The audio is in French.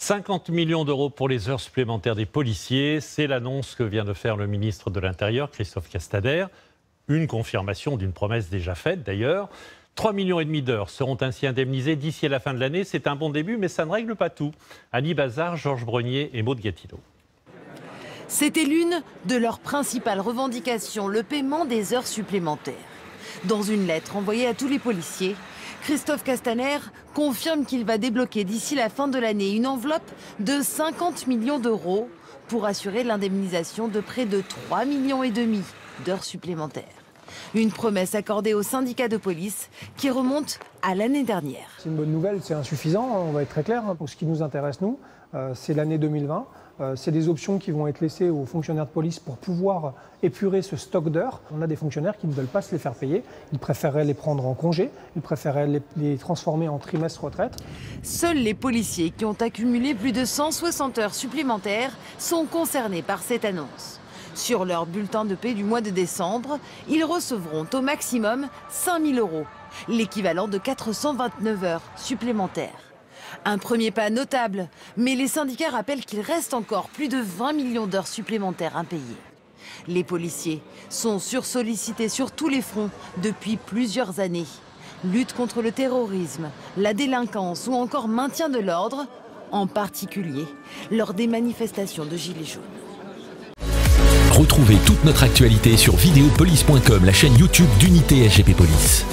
50 millions d'euros pour les heures supplémentaires des policiers, c'est l'annonce que vient de faire le ministre de l'Intérieur, Christophe Castaner. Une confirmation d'une promesse déjà faite d'ailleurs. 3,5 millions d'heures seront ainsi indemnisées d'ici à la fin de l'année. C'est un bon début, mais ça ne règle pas tout. Annie Bazard, Georges Brenier et Maud Gatineau. C'était l'une de leurs principales revendications, le paiement des heures supplémentaires. Dans une lettre envoyée à tous les policiers, Christophe Castaner confirme qu'il va débloquer d'ici la fin de l'année une enveloppe de 50 millions d'euros pour assurer l'indemnisation de près de 3,5 millions d'heures supplémentaires. Une promesse accordée aux syndicats de police qui remonte à l'année dernière. C'est une bonne nouvelle, c'est insuffisant, on va être très clair. Pour ce qui nous intéresse, nous, c'est l'année 2020. C'est des options qui vont être laissées aux fonctionnaires de police pour pouvoir épurer ce stock d'heures. On a des fonctionnaires qui ne veulent pas se les faire payer. Ils préféreraient les prendre en congé, ils préféreraient les transformer en trimestre retraite. Seuls les policiers qui ont accumulé plus de 160 heures supplémentaires sont concernés par cette annonce. Sur leur bulletin de paie du mois de décembre, ils recevront au maximum 5 000 euros, l'équivalent de 429 heures supplémentaires. Un premier pas notable, mais les syndicats rappellent qu'il reste encore plus de 20 millions d'heures supplémentaires impayées. Les policiers sont sursollicités sur tous les fronts depuis plusieurs années. Lutte contre le terrorisme, la délinquance ou encore maintien de l'ordre, en particulier lors des manifestations de Gilets jaunes. Retrouvez toute notre actualité sur videopolice.com, la chaîne YouTube d'Unité SGP Police.